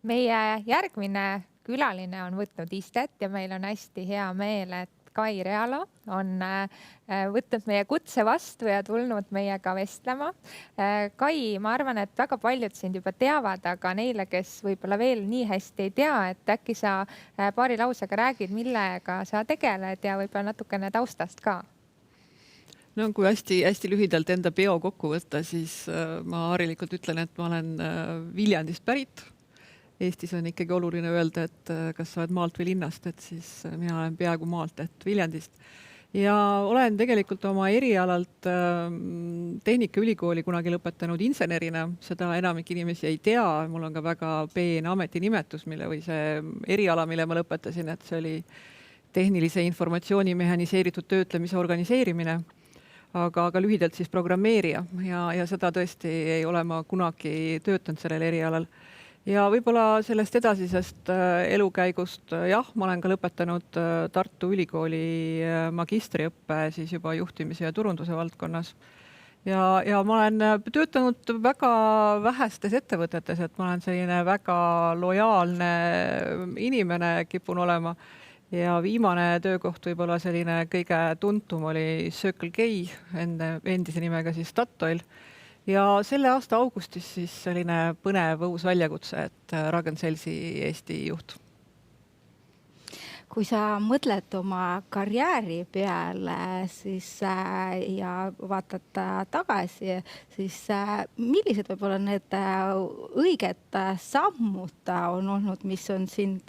Meie järgmine külaline on võtnud istet ja meil on hästi hea meel, et Kai Realo on võtnud meie kutse vastu ja tulnud meiega vestlema. Kai, ma arvan, et väga paljud sind juba teavad, aga neile, kes võib-olla veel nii hästi ei tea, et äkki sa paari lausega räägid, millega sa tegeled ja võib-olla natukene taustast ka. No kui hästi lühidalt enda peo kokku võtta, siis ma harilikult ütlen, et ma olen Viljandist pärit. Eestis on ikkagi oluline öelda, et kas sa oled maalt või linnast, et siis mina olen peaaegu maalt, et Viljandist. Ja olen tegelikult oma erialalt Tehnikaülikooli kunagi lõpetanud insenerina. Seda enamik inimesi ei tea. Mul on ka väga peen ametinimetus, või see eriala, mille ma lõpetasin, et see oli tehnilise informatsiooni mehhaniseeritud töötlemise organiseerimine. Aga lühidalt siis programmeerija ja seda tõesti ei ole ma kunagi töötanud sellel erialal. Ja võib-olla sellest edasisest elukäigust, jah, ma olen ka lõpetanud Tartu Ülikooli magistriõppe siis juba juhtimise ja turunduse valdkonnas. Ja ma olen töötanud väga vähestes ettevõtetes, et ma olen selline väga lojaalne inimene, kipun olema. Ja viimane töökoht võib-olla selline kõige tuntum oli Circle K, endise nimega siis Statoil. Ja selle aasta augustis siis selline põnev uus väljakutse, et Ragn-Sellsi Eesti juht. Kui sa mõtled oma karjääri peale siis, ja vaatad tagasi, siis millised võib-olla need õiged sammud on olnud, mis on sind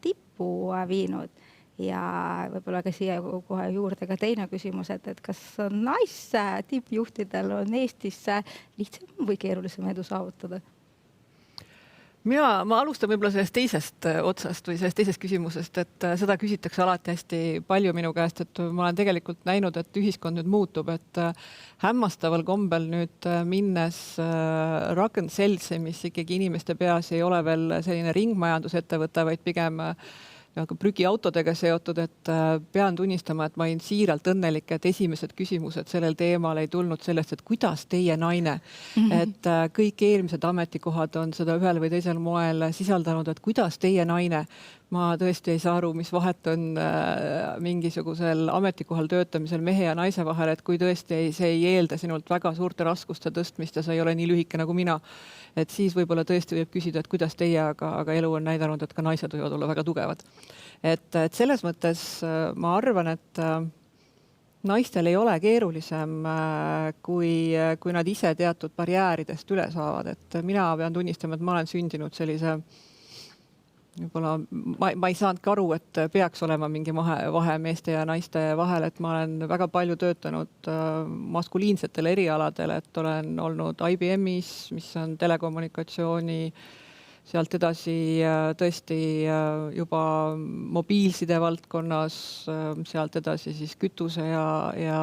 tippu viinud? Ja võib-olla ka siia kohe juurde ka teine küsimus, et kas tippjuhtidel on Eestis lihtsam või keerulisem edu saavutada? Ma alustan võib-olla sellest teisest otsast või sellest teisest küsimusest, et seda küsitakse alati hästi palju minu käest, et ma olen tegelikult näinud, et ühiskond nüüd muutub, et hämmastaval kombel nüüd minnes Ragn-Sellsi, mis ikkagi inimeste peas ei ole veel selline ringmajandusettevõte, vaid pigem prügiautodega seotud, et pean tunnistama, et ma olin siiralt õnnelik, et esimesed küsimused sellel teemal ei tulnud sellest, et kuidas teie naine, et kõik eelmised ametikohad on seda ühel või teisel moel sisaldanud, et kuidas teie naine. Ma tõesti ei saa aru, mis vahet on mingisugusel ametikohal töötamisel mehe ja naise vahel, et kui tõesti see ei eelda sinult väga suurte raskuste tõstmist ja sa ei ole nii lühike nagu mina, et siis võib-olla tõesti võib küsida, et kuidas teie, aga elu on näidanud, et ka naised võivad olla väga tugevad. Et selles mõttes ma arvan, et naistel ei ole keerulisem, kui nad ise teatud barjääridest üle saavad. Et mina pean tunnistama, et ma olen sündinud sellise võib-olla ma ei saanudki aru, et peaks olema mingi vahe meeste ja naiste vahel, et ma olen väga palju töötanud maskuliinsetel erialadel, et olen olnud IBM-is, mis on telekommunikatsiooni, sealt edasi tõesti juba mobiilside valdkonnas, sealt edasi siis kütuse ja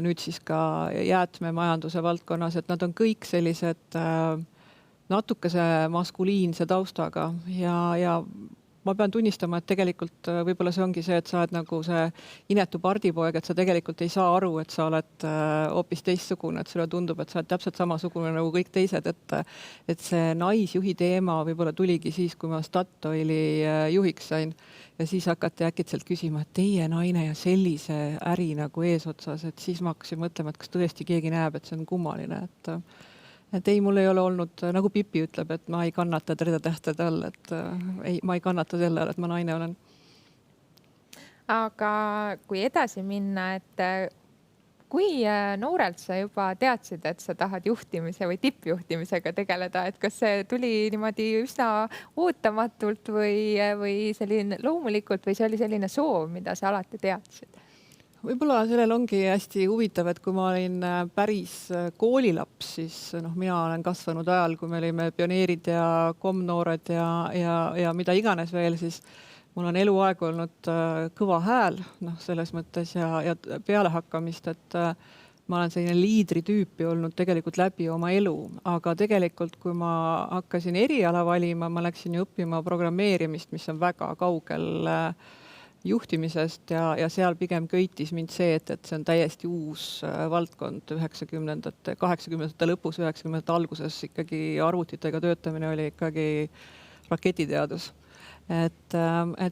nüüd siis ka jäätmemajanduse valdkonnas, et nad on kõik sellised natukese maskuliinse taustaga ja ma pean tunnistama, et tegelikult võib-olla see ongi see, et sa oled nagu see inetu pardipoeg, et sa tegelikult ei saa aru, et sa oled hoopis teistsugune, et sulle tundub, et sa oled täpselt samasugune nagu kõik teised, et see naisjuhi teema võib-olla tuligi siis, kui ma Statoili juhiks sain ja siis hakati äkitselt küsima, et teie naine ja sellise äri nagu eesotsas, et siis ma hakkasin mõtlema, et kas tõesti keegi näeb, et see on kummaline, et ei, mul ei ole olnud, nagu Pipi ütleb, et ma ei kannata tredatähtede all, et ma ei kannata selle all, et ma naine olen. Aga kui edasi minna, et kui noorelt sa juba teadsid, et sa tahad juhtimise või tippjuhtimisega tegeleda, et kas see tuli niimoodi üsna ootamatult või selline loomulikult või see oli selline soov, mida sa alati teadsid? Võib-olla sellel ongi hästi huvitav, et kui ma olin päris koolilaps, siis mina olen kasvanud ajal, kui me olime pioneerid ja komnoored ja mida iganes veel, siis mul on eluaeg olnud kõva hääl selles mõttes ja pealehakkamist, et ma olen selline liidritüüpi olnud tegelikult läbi oma elu, aga tegelikult kui ma hakkasin eriala valima, ma läksin ju õppima programmeerimist, mis on väga kaugel juhtimisest ja seal pigem köitis mind see, et see on täiesti uus valdkond 90-ndate, 80-ndate lõpus, 90-ndate alguses ikkagi arvutitega töötamine oli ikkagi raketiteadus. Et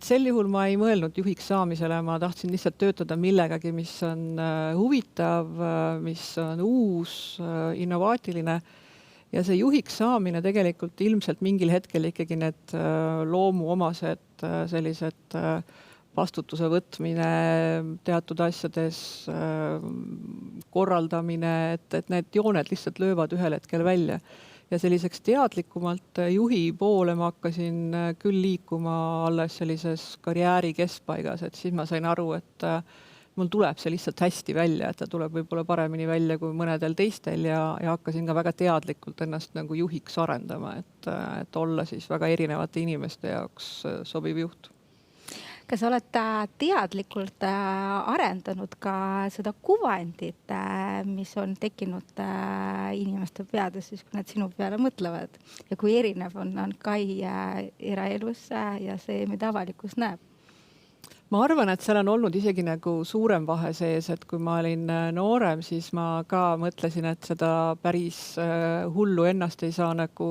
sel juhul ma ei mõelnud juhiks saamisele, ma tahtsin lihtsalt töötada millegagi, mis on huvitav, mis on uus, innovaatiline. Ja see juhiks saamine tegelikult ilmselt mingil hetkel ikkagi need loomuomased sellised vastutuse võtmine teatud asjades, korraldamine, et need jooned lihtsalt löövad ühel hetkel välja. Ja selliseks teadlikumalt juhi poole ma hakkasin küll liikuma alles sellises karjääri keskpaigas, et siis ma sain aru, et mul tuleb see lihtsalt hästi välja, et ta tuleb võib-olla paremini välja kui mõnedel teistel ja hakkasin ka väga teadlikult ennast nagu juhiks arendama, et olla siis väga erinevate inimeste jaoks sobiv juht. Kas olete teadlikult arendanud ka seda kuvandit, mis on tekkinud inimeste peades, siis kui nad sinu peale mõtlevad ja kui erinev on Kai eraelus ja see, mida avalikkus näeb? Ma arvan, et seal on olnud isegi nagu suurem vahe sees, et kui ma olin noorem, siis ma ka mõtlesin, et seda päris hullu ennast ei saa nagu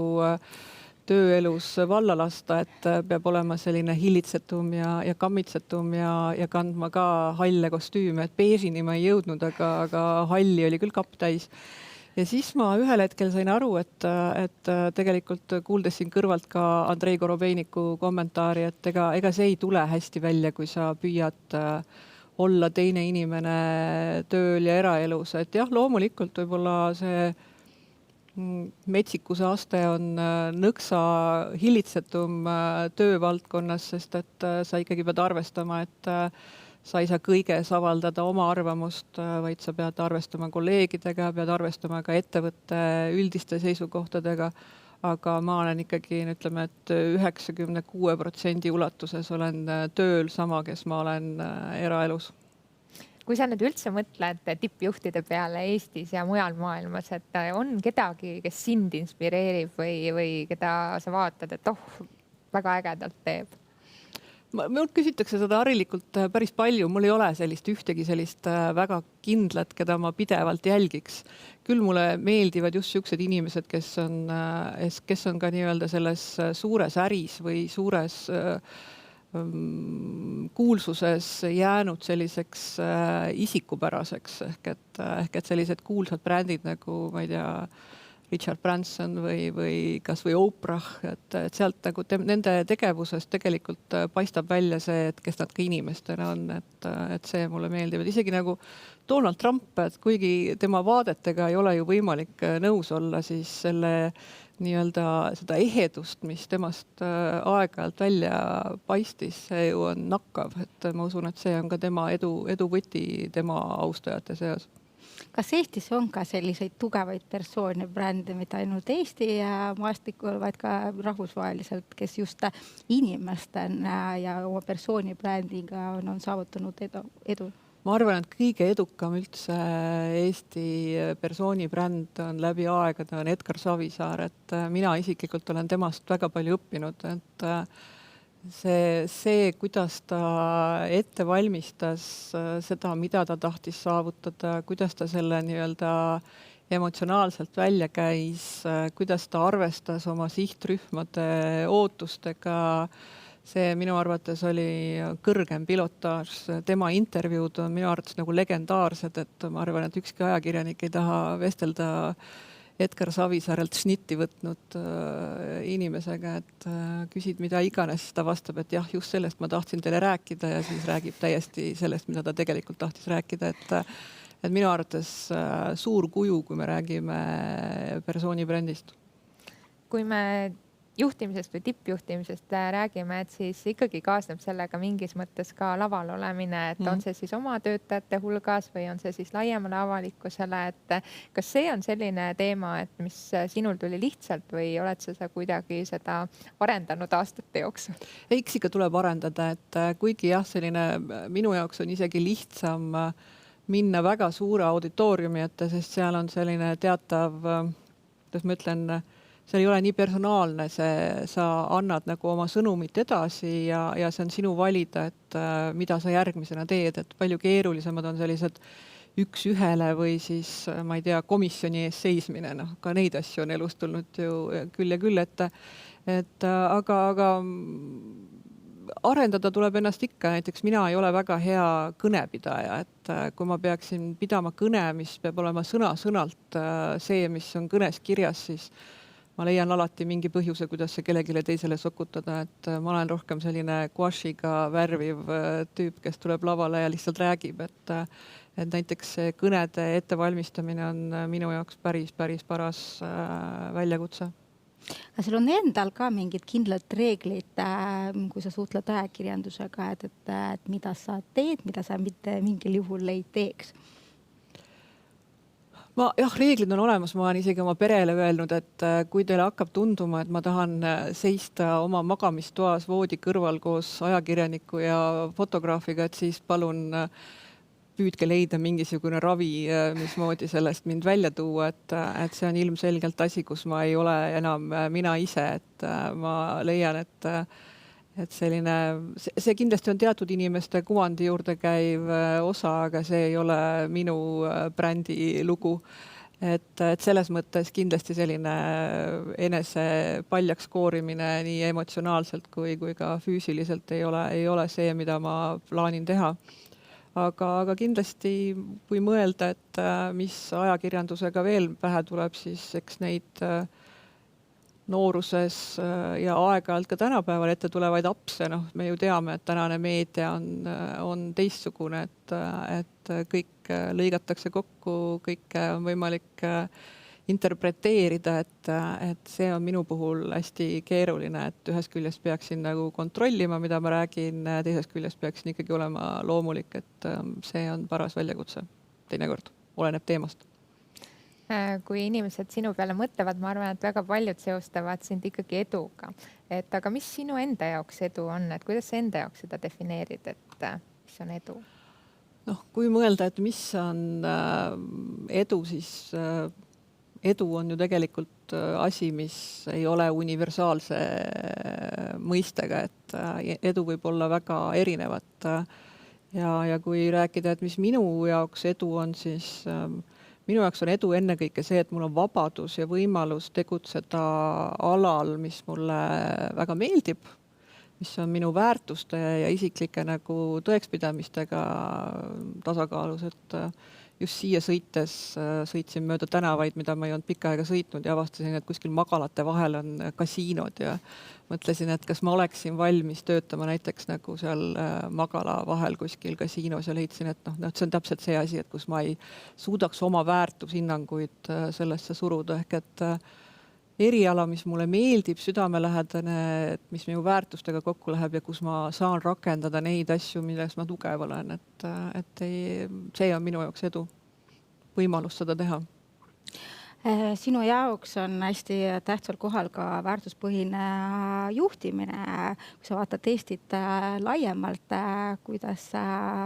tööelus valla lasta, et peab olema selline hillitsetum ja kammitsetum ja kandma ka halle kostüüme, et beežini ma ei jõudnud, aga halli oli küll kapp täis. Ja siis ma ühel hetkel sain aru, et tegelikult kuuldes siin kõrvalt ka Andrei Korobeiniku kommentaari, et ega see ei tule hästi välja, kui sa püüad olla teine inimene tööl ja eraelus. Et jah, loomulikult võib-olla see metsikuse aste on nõksa hillitsetum töövaldkonnas, sest et sa ikkagi pead arvestama, et sa ei saa kõiges avaldada oma arvamust, vaid sa pead arvestama kolleegidega, pead arvestama ka ettevõtte üldiste seisukohtadega. Aga ma olen ikkagi, ütleme, et 96% ulatuses olen tööl sama, kes ma olen eraelus. Kui sa nüüd üldse mõtled tippjuhtide peale Eestis ja mujal maailmas, et on kedagi, kes sind inspireerib või keda sa vaatad, et väga ägedalt teeb? Mul küsitakse seda harilikult päris palju. Mul ei ole ühtegi sellist väga kindlat, keda ma pidevalt jälgiks. Küll mulle meeldivad just sellised inimesed, kes on ka nii-öelda selles suures äris või suures kuulsuses jäänud selliseks isikupäraseks ehk et sellised kuulsad brändid nagu, ma ei tea, Richard Branson või kas või Oprah, et sealt nagu nende tegevusest tegelikult paistab välja see, et kes nad ka inimestena on, et see mulle meeldivad. Isegi nagu Donald Trump, et kuigi tema vaadetega ei ole ju võimalik nõus olla, siis selle nii-öelda seda ehedust, mis temast aeg-ajalt välja paistis, see ju on nakkav, et ma usun, et see on ka tema edu võti tema austajate seas. Kas Eestis on ka selliseid tugevaid persoone, brände, mitte ainult Eesti maastikul, vaid ka rahvusvaheliselt, kes just inimestena ja oma persooni brändiga on saavutanud edu? Ma arvan, et kõige edukam üldse Eesti persooni bränd on läbi aegade on Edgar Savisaar, et mina isiklikult olen temast väga palju õppinud, et see, kuidas ta ette valmistas seda, mida ta tahtis saavutada, kuidas ta selle nii-öelda emotsionaalselt välja käis, kuidas ta arvestas oma sihtrühmade ootustega, see minu arvates oli kõrgem pilotaaž. Tema intervjuud on minu arvates nagu legendaarsed, et ma arvan, et ükski ajakirjanik ei taha vestelda Edgar Savisaarelt šnitti võtnud inimesega, et küsid mida iganes, siis ta vastab, et jah, just sellest ma tahtsin teile rääkida ja siis räägib täiesti sellest, mida ta tegelikult tahtis rääkida, et minu arvates suur kuju, kui me räägime persooni brändist. Kui me juhtimisest või tippjuhtimisest räägime, et siis ikkagi kaasneb sellega mingis mõttes ka laval olemine, et on see siis oma töötajate hulgas või on see siis laiemale avalikkusele, et kas see on selline teema, et mis sinul tuli lihtsalt või oled sa kuidagi seda arendanud aastate jooksul? Eks ikka tuleb arendada, et kuigi jah, selline minu jaoks on isegi lihtsam minna väga suure auditooriumi ette, sest seal on selline teatav, kuidas ma ütlen, seal ei ole nii personaalne, sa annad nagu oma sõnumit edasi ja see on sinu valida, et mida sa järgmisena teed, et palju keerulisemad on sellised üks ühele või siis, ma ei tea, komisjoni ees seismine, noh, ka neid asju on elus tulnud ju küll ja küll, et aga arendada tuleb ennast ikka, näiteks mina ei ole väga hea kõnepidaja, et kui ma peaksin pidama kõne, mis peab olema sõna-sõnalt see, mis on kõnes kirjas, siis ma leian alati mingi põhjuse, kuidas see kellelegi teisele sokutada, et ma olen rohkem selline guašiga värviv tüüp, kes tuleb lavale ja lihtsalt räägib, et näiteks see kõnede ettevalmistamine on minu jaoks päris paras väljakutse. Aga sul on endal ka mingid kindlad reeglid, kui sa suhtled ajakirjandusega, et mida sa teed, mida sa mitte mingil juhul ei teeks? Reeglid on olemas, ma olen isegi oma perele öelnud, et kui teile hakkab tunduma, et ma tahan seista oma magamistoas voodi kõrval koos ajakirjaniku ja fotograafiga, et siis palun püüdke leida mingisugune ravi, mismoodi sellest mind välja tuua, et see on ilmselgelt asi, kus ma ei ole enam mina ise, et ma leian, et selline, see kindlasti on teatud inimeste kuvandi juurde käiv osa, aga see ei ole minu brändi lugu. Et selles mõttes kindlasti selline enese paljaks koorimine nii emotsionaalselt kui ka füüsiliselt ei ole see, mida ma plaanin teha. Aga kindlasti, kui mõelda, et mis ajakirjandusega veel pähe tuleb, siis eks neid nooruses ja aeg-ajalt ka tänapäeval ette tulevaid apse, me ju teame, et tänane meedia on teistsugune, et kõik lõigatakse kokku, kõike on võimalik interpreteerida, et see on minu puhul hästi keeruline, et ühest küljest peaksin nagu kontrollima, mida ma räägin, teisest küljest peaksin ikkagi olema loomulik, et see on paras väljakutse teinekord, oleneb teemast. Kui inimesed sinu peale mõtlevad, ma arvan, et väga paljud seostavad sind ikkagi eduga. Aga mis sinu enda jaoks edu on, et kuidas sa enda jaoks seda defineerid, et mis on edu? Kui mõelda, et mis on edu, siis edu on ju tegelikult asi, mis ei ole universaalse mõistega, et edu võib olla väga erinevat. Ja kui rääkida, et mis minu jaoks edu on, siis minu jaoks on edu ennekõike see, et mul on vabadus ja võimalus tegutseda alal, mis mulle väga meeldib, mis on minu väärtuste ja isiklike nagu tõekspidamistega tasakaalus, et just siia sõites sõitsin mööda tänavaid, mida ma ei olnud pikka aega sõitnud ja avastasin, et kuskil magalate vahel on kasiinod ja mõtlesin, et kas ma oleksin valmis töötama näiteks nagu seal magala vahel kuskil kasiinos ja leidsin, et see on täpselt see asi, et kus ma ei suudaks oma väärtushinnanguid sellesse suruda, ehk et eriala, mis mulle meeldib, südamelähedane, mis minu väärtustega kokku läheb ja kus ma saan rakendada neid asju, milles ma tugev olen, et see on minu jaoks edu, võimalus seda teha. Sinu jaoks on hästi tähtsal kohal ka väärtuspõhine juhtimine. Kui sa vaatad Eestit laiemalt, kuidas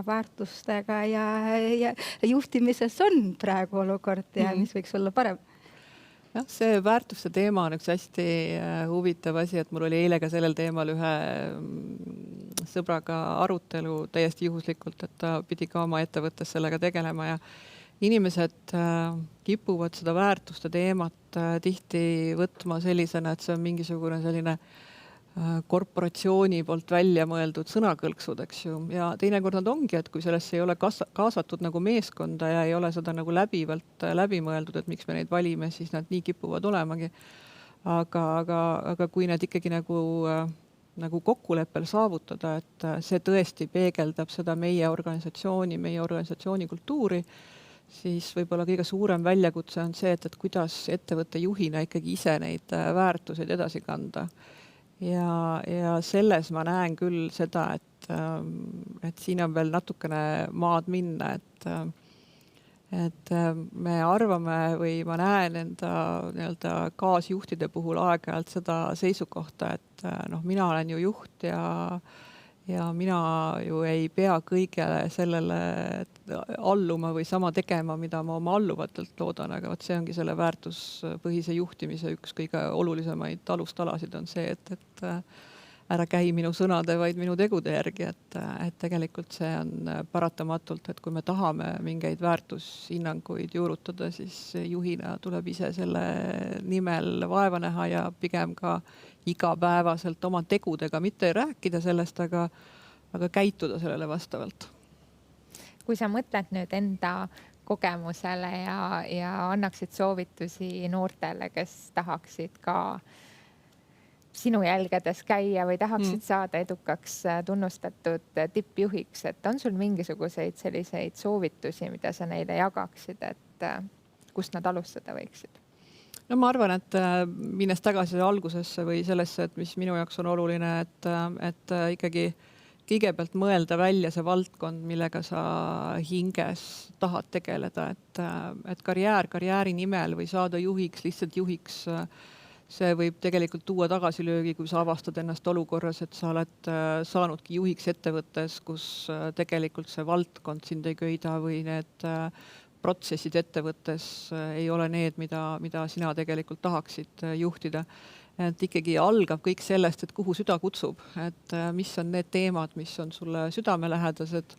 väärtustega ja juhtimises on praegu olukord ja mis võiks olla parem? See väärtuste teema on üks hästi huvitav asi, et mul oli eile ka sellel teemal ühe sõbraga arutelu täiesti juhuslikult, et ta pidi ka oma ettevõttes sellega tegelema ja inimesed kipuvad seda väärtuste teemat tihti võtma sellisena, et see on mingisugune selline korporatsiooni poolt välja mõeldud sõnakõlksud, eks ju. Ja teinekord nad ongi, et kui sellesse ei ole kaasatud nagu meeskonda ja ei ole seda nagu läbivalt läbi mõeldud, et miks me neid valime, siis nad nii kipuvad olemagi. Aga kui need ikkagi nagu kokkuleppel saavutada, et see tõesti peegeldab seda meie organisatsiooni kultuuri, siis võib-olla kõige suurem väljakutse on see, et kuidas ettevõtte juhina ikkagi ise neid väärtuseid edasi kanda. Ja selles ma näen küll seda, et siin on veel natukene maad minna, et me arvame või ma näen enda kaasjuhtide puhul aeg-ajalt seda seisukohta, et mina olen ju juht ja mina ju ei pea kõigele sellele alluma või sama tegema, mida ma oma alluvatelt loodan, aga vot see ongi selle väärtuspõhise juhtimise üks kõige olulisemaid alustalasid on see, et ära käi minu sõnade, vaid minu tegude järgi, et tegelikult see on paratamatult, et kui me tahame mingeid väärtushinnanguid juurutada, siis juhina tuleb ise selle nimel vaeva näha ja pigem ka igapäevaselt oma tegudega mitte rääkida sellest, aga käituda sellele vastavalt. Kui sa mõtled nüüd enda kogemusele ja annaksid soovitusi noortele, kes tahaksid ka sinu jälgedes käia või tahaksid saada edukaks tunnustatud tippjuhiks, et on sul mingisuguseid selliseid soovitusi, mida sa neile jagaksid, et kust nad alustada võiksid? No ma arvan, et minnes tagasi algusesse või sellesse, et mis minu jaoks on oluline, et ikkagi kõigepealt mõelda välja see valdkond, millega sa hinges tahad tegeleda, et karjääri nimel või saada juhiks, lihtsalt juhiks, see võib tegelikult tuua tagasilöögi, kui sa avastad ennast olukorras, et sa oled saanudki juhiks ettevõttes, kus tegelikult see valdkond sind ei köida või need protsessid ettevõttes ei ole need, mida sina tegelikult tahaksid juhtida. Et ikkagi algab kõik sellest, et kuhu süda kutsub, et mis on need teemad, mis on sulle südamelähedased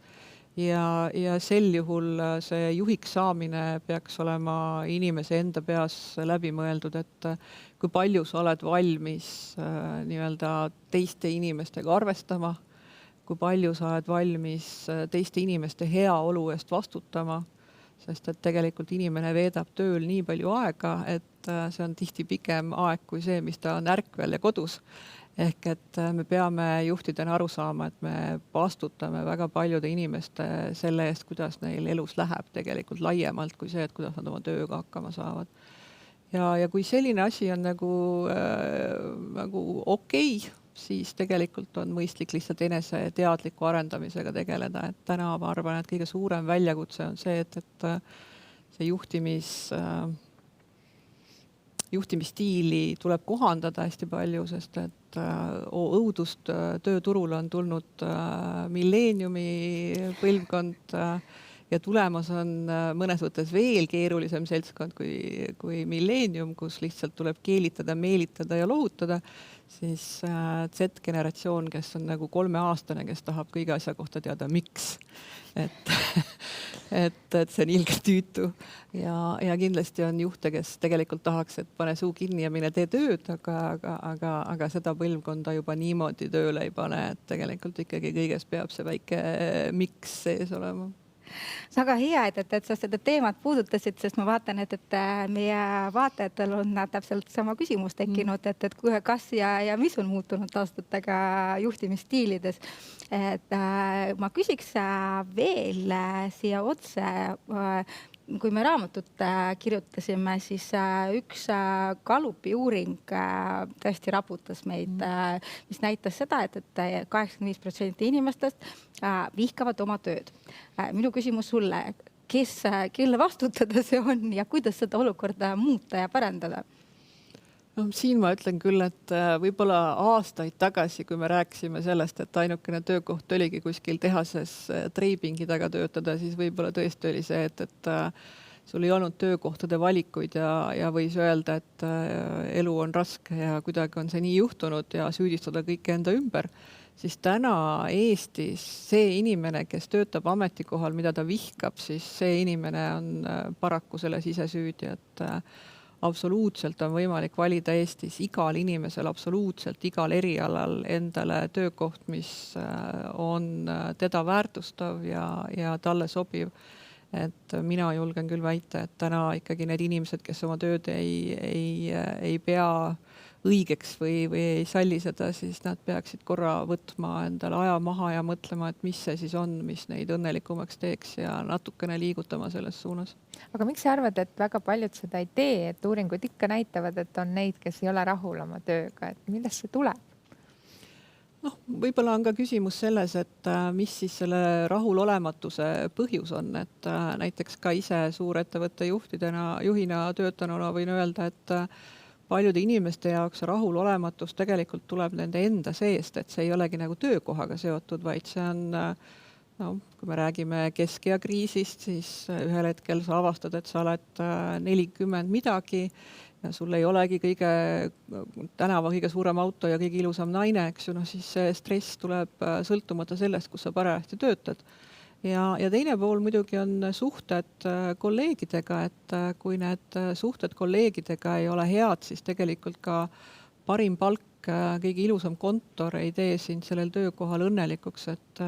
ja sel juhul see juhiks saamine peaks olema inimese enda peas läbi mõeldud, et kui palju sa oled valmis nii-öelda teiste inimestega arvestama, kui palju sa oled valmis teiste inimeste heaolu eest vastutama, sest et tegelikult inimene veedab tööl nii palju aega, et see on tihti pigem aeg kui see, mis ta on ärkvel ja kodus. Ehk et me peame juhtidena aru saama, et me vastutame väga paljude inimeste selle eest, kuidas neil elus läheb tegelikult laiemalt kui see, et kuidas nad oma tööga hakkama saavad. Ja kui selline asi on nagu okei, siis tegelikult on mõistlik lihtsalt enese teadliku arendamisega tegeleda, et täna ma arvan, et kõige suurem väljakutse on see, et see juhtimisstiili tuleb kohandada hästi palju, sest et õudust tööturul on tulnud milleeniumi põlvkond ja tulemas on mõnes mõttes veel keerulisem seltskond kui milleenium, kus lihtsalt tuleb keelitada, meelitada ja lohutada, siis Z-generatsioon, kes on nagu 3-aastane, kes tahab kõige asja kohta teada, miks. Et see on ilgelt tüütu ja kindlasti on juhte, kes tegelikult tahaks, et pane suu kinni ja mine tee tööd, aga seda põlvkonda juba niimoodi tööle ei pane, et tegelikult ikkagi kõiges peab see väike miks sees olema. Väga hea, et sa seda teemat puudutasid, sest ma vaatan, et meie vaatajatel on täpselt sama küsimus tekkinud, et kas ja mis on muutunud aastatega juhtimisstiilides. Et ma küsiks veel siia otse, kui me raamatut kirjutasime, siis üks Gallupi uuring tõesti raputas meid, mis näitas seda, et 85% inimestest vihkavad oma tööd. Minu küsimus sulle, kelle vastutada see on ja kuidas seda olukorda muuta ja parandada? No, siin ma ütlen küll, et võib-olla aastaid tagasi, kui me rääkisime sellest, et ainukene töökoht oligi kuskil tehases treipingi taga töötada, siis võib-olla tõesti oli see, et sul ei olnud töökohtade valikuid ja võis öelda, et elu on raske ja kuidagi on see nii juhtunud ja süüdistada kõike enda ümber. Siis täna Eestis see inimene, kes töötab ametikohal, mida ta vihkab, siis see inimene on paraku selles ise süüdi, et absoluutselt on võimalik valida Eestis igal inimesel, absoluutselt igal erialal endale töökoht, mis on teda väärtustav ja talle sobiv. Et mina julgen küll väita, et täna ikkagi need inimesed, kes oma tööd ei pea õigeks või ei salli seda, siis nad peaksid korra võtma endale aja maha ja mõtlema, et mis see siis on, mis neid õnnelikumaks teeks ja natukene liigutama selles suunas. Aga miks sa arvad, et väga paljud seda ei tee, et uuringud ikka näitavad, et on neid, kes ei ole rahul oma tööga, et millest see tuleb? No, võib-olla on ka küsimus selles, et mis siis selle rahulolematuse põhjus on, et näiteks ka ise suurettevõtte juhina töötanuna võin öelda, et paljude inimeste jaoks rahulolematus tegelikult tuleb nende enda seest, et see ei olegi nagu töökohaga seotud, vaid see on no, kui me räägime keskea kriisist, siis ühel hetkel sa avastad, et sa oled 40 midagi ja sul ei olegi tänava kõige suurem auto ja kõige ilusam naine, eks ju, siis see stress tuleb sõltumata sellest, kus sa parajasti töötad. Ja teine pool muidugi on suhted kolleegidega, et kui need suhted kolleegidega ei ole head, siis tegelikult ka parim palk, kõige ilusam kontor ei tee sind sellel töökohal õnnelikuks, et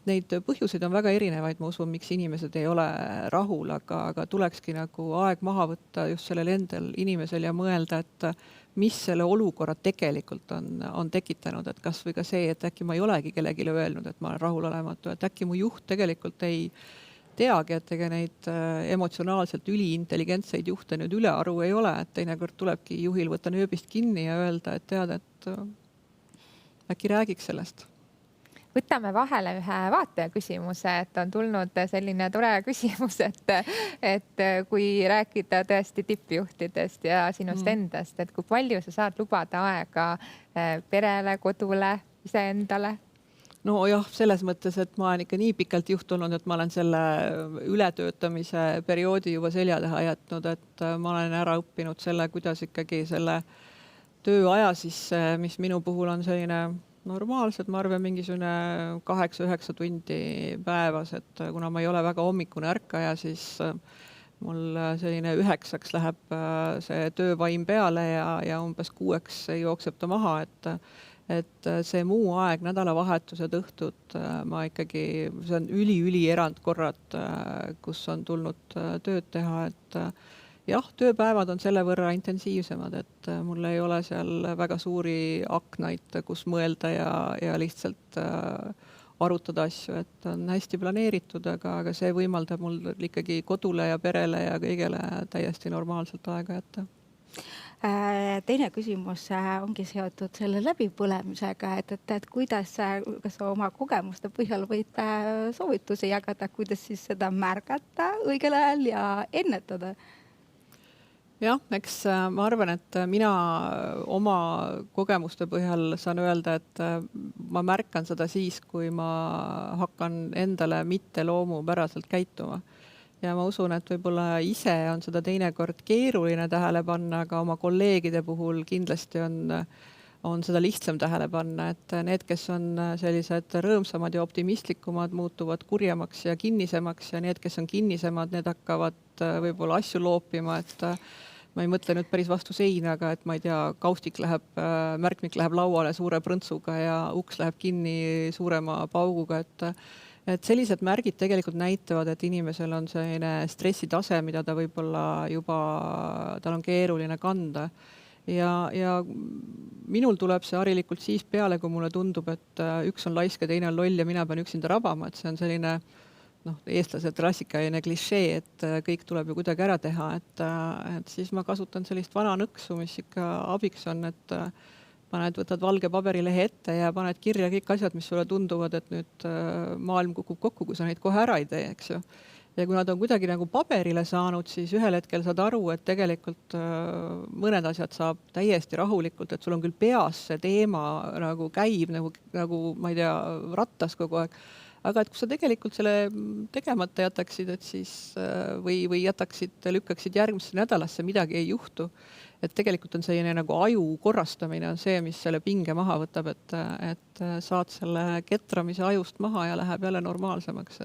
neid põhjuseid on väga erinevaid, ma usun, miks inimesed ei ole rahul, aga tulekski nagu aeg maha võtta just sellel endal inimesel ja mõelda, et mis selle olukorra tegelikult on tekitanud, et kas või ka see, et äkki ma ei olegi kellelegi öelnud, et ma olen rahulolematu, et äkki mu juht tegelikult ei teagi, et ega neid emotsionaalselt üliintelligentseid juhte nüüd ülearu ei ole, et teinekord tulebki juhil võtta nööbist kinni ja öelda, et tead, et äkki räägiks sellest. Võtame vahele ühe vaataja küsimuse, et on tulnud selline tore küsimus, et kui rääkida tõesti tippjuhtidest ja sinust endast, et kui palju sa saad lubada aega perele, kodule, iseendale? No jah, selles mõttes, et ma olen ikka nii pikalt juht olnud, et ma olen selle ületöötamise perioodi juba selja taha jätnud, et ma olen ära õppinud selle, kuidas ikkagi selle tööaja sisse, mis minu puhul on selline normaalselt, ma arvan, mingisugune 8-9 tundi päevas, et kuna ma ei ole väga hommikune ärkaja, siis mul selline 9 läheb see töövaim peale ja umbes 6 jookseb ta maha, et see muu aeg, nädalavahetused, õhtud, ma ikkagi, see on üli erandkorrad, kus on tulnud tööd teha, et jah, tööpäevad on selle võrra intensiivsemad, et mul ei ole seal väga suuri aknaid, kus mõelda ja lihtsalt arutada asju, et on hästi planeeritud, aga see võimaldab mul ikkagi kodule ja perele ja kõigele täiesti normaalselt aega jätta. Teine küsimus ongi seotud selle läbipõlemisega, et kuidas, kas oma kogemuste põhjal võid soovitusi jagada, kuidas siis seda märgata õigel ajal ja ennetada? Jah, eks ma arvan, et mina oma kogemuste põhjal saan öelda, et ma märkan seda siis, kui ma hakkan endale mitte loomupäraselt käituma. Ja ma usun, et võib-olla ise on seda teinekord keeruline tähele panna, aga oma kolleegide puhul kindlasti on seda lihtsam tähele panna, et need, kes on sellised rõõmsamad ja optimistlikumad, muutuvad kurjemaks ja kinnisemaks ja need, kes on kinnisemad, need hakkavad võib-olla asju loopima, et ma ei mõtle nüüd päris vastu seina, aga et ma ei tea, märkmik läheb lauale suure prõntsuga ja uks läheb kinni suurema pauguga, et sellised märgid tegelikult näitavad, et inimesel on selline stressitase, mida ta võib-olla juba, tal on keeruline kanda. Ja minul tuleb see harilikult siis peale, kui mulle tundub, et üks on laisk ja teine on loll ja mina pean üksinda rabama, et see on selline eestlased klassikaline klišee, et kõik tuleb ju kuidagi ära teha, et siis ma kasutan sellist vana nõksu, mis ikka abiks on, et võtad valge paberilehe ette ja paned kirja kõik asjad, mis sulle tunduvad, et nüüd maailm kukub kokku, kui sa neid kohe ära ei tee, eks ju. Ja kui nad on kuidagi nagu paberile saanud, siis ühel hetkel saad aru, et tegelikult mõned asjad saab täiesti rahulikult, et sul on küll peas see teema nagu käib, nagu ma ei tea, rattas kogu aeg. Aga et kui sa tegelikult selle tegemata jätaksid, et siis või lükkaksid järgmisse nädalasse, midagi ei juhtu. Et tegelikult on selline nagu aju korrastamine on see, mis selle pinge maha võtab, et saad selle ketramise ajust maha ja läheb jälle normaalsemaks.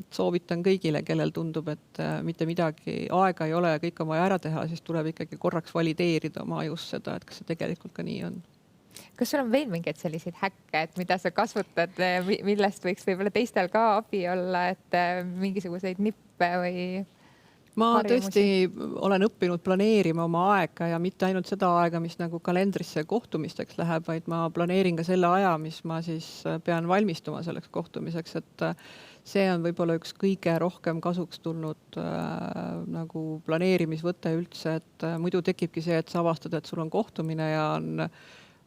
Et soovitan kõigile, kellel tundub, et mitte midagi aega ei ole ja kõik on vaja ära teha, siis tuleb ikkagi korraks valideerida oma ajus seda, et kas see tegelikult ka nii on. Kas sul on veel mingeid selliseid häkke, et mida sa kasutad, millest võiks võib-olla teistel ka abi olla, et mingisuguseid nippe või ma harjumusi? tõesti olen õppinud planeerima oma aega ja mitte ainult seda aega, mis nagu kalendrisse kohtumisteks läheb, vaid ma planeerin ka selle aja, mis ma siis pean valmistuma selleks kohtumiseks, et see on võib-olla üks kõige rohkem kasuks tulnud nagu planeerimisvõte üldse, et muidu tekibki see, et sa avastad, et sul on kohtumine ja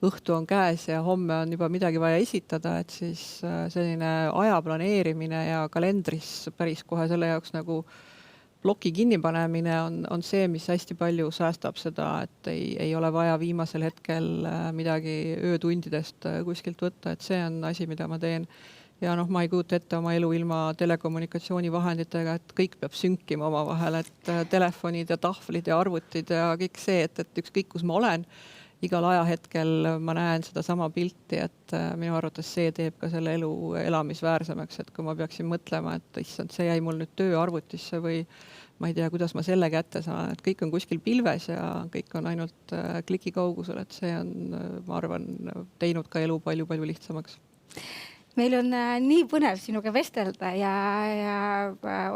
õhtu on käes ja homme on juba midagi vaja esitada, et siis selline aja planeerimine ja kalendris päris kohe selle jaoks nagu ploki kinnipanemine on see, mis hästi palju säästab seda, et ei ole vaja viimasel hetkel midagi öötundidest kuskilt võtta, et see on asi, mida ma teen. Ja ma ei kujuta ette oma elu ilma telekommunikatsioonivahenditega, et kõik peab sünkima omavahel, et telefonid ja tahvlid ja arvutid ja kõik see, et ükskõik kus ma olen, igal ajahetkel ma näen seda sama pilti, et minu arvates see teeb ka selle elu elamisväärsemaks, et kui ma peaksin mõtlema, et issand, see jäi mul nüüd tööarvutisse või ma ei tea, kuidas ma selle kätte saan, et kõik on kuskil pilves ja kõik on ainult kliki kaugusel, et see on, ma arvan, teinud ka elu palju-palju lihtsamaks. Meil on nii põnev sinuga vestelda ja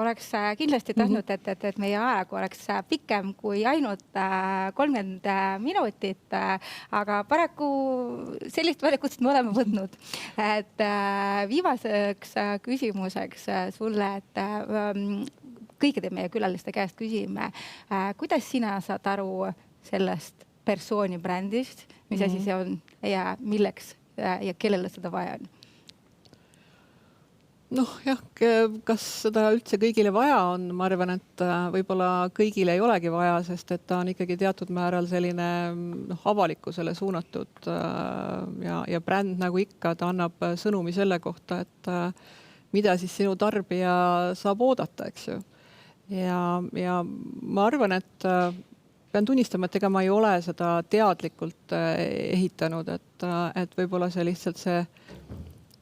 oleks kindlasti tahtnud, et meie aeg oleks pikem kui ainult 30 minutit, aga paraku sellist valikut me oleme võtnud. Et viimaseks küsimuseks sulle, et kõikide meie külaliste käest küsime, kuidas sina saad aru sellest persooni brändist, mis asi see on ja milleks ja kellele seda vaja on? Jah, kas seda üldse kõigile vaja on? Ma arvan, et võib-olla kõigile ei olegi vaja, sest et ta on ikkagi teatud määral selline avalikkusele suunatud ja bränd nagu ikka, ta annab sõnumi selle kohta, et mida siis sinu tarbija saab oodata, eks ju. Ja ma arvan, et pean tunnistama, et ega ma ei ole seda teadlikult ehitanud, et võib-olla see lihtsalt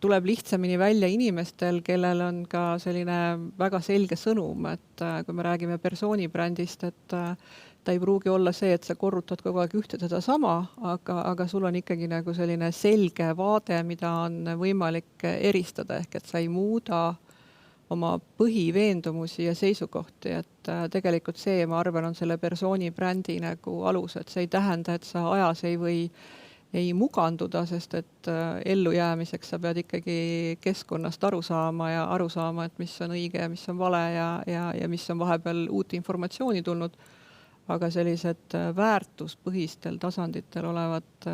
tuleb lihtsamini välja inimestel, kellel on ka selline väga selge sõnum, et kui me räägime persoonibrändist, et ta ei pruugi olla see, et sa korrutad kogu aeg ühte seda sama, aga sul on ikkagi nagu selline selge vaade, mida on võimalik eristada, ehk et sa ei muuda oma põhiveendumusi ja seisukohti, et tegelikult see, ma arvan, on selle persoonibrändi nagu alus, et see ei tähenda, et sa ajas ei muganduda, sest et ellujäämiseks sa pead ikkagi keskkonnast aru saama, et mis on õige ja mis on vale ja mis on vahepeal uut informatsiooni tulnud. Aga sellised väärtuspõhistel tasanditel olevad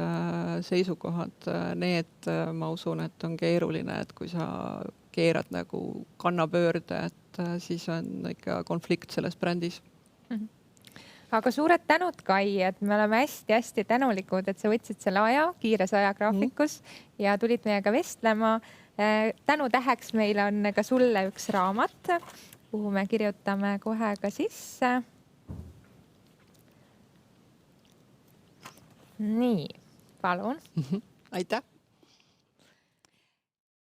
seisukohad, need ma usun, et on keeruline, et kui sa keerad nagu kannapöörde, et siis on ikka konflikt selles brändis. Aga suured tänud, Kai, et me oleme hästi-hästi tänulikud, et sa võtsid selle aja kiires ajagraafikus ja tulid meiega vestlema. Tänutäheks meil on ka sulle üks raamat, kuhu me kirjutame kohe ka sisse. Nii, palun. Aitäh!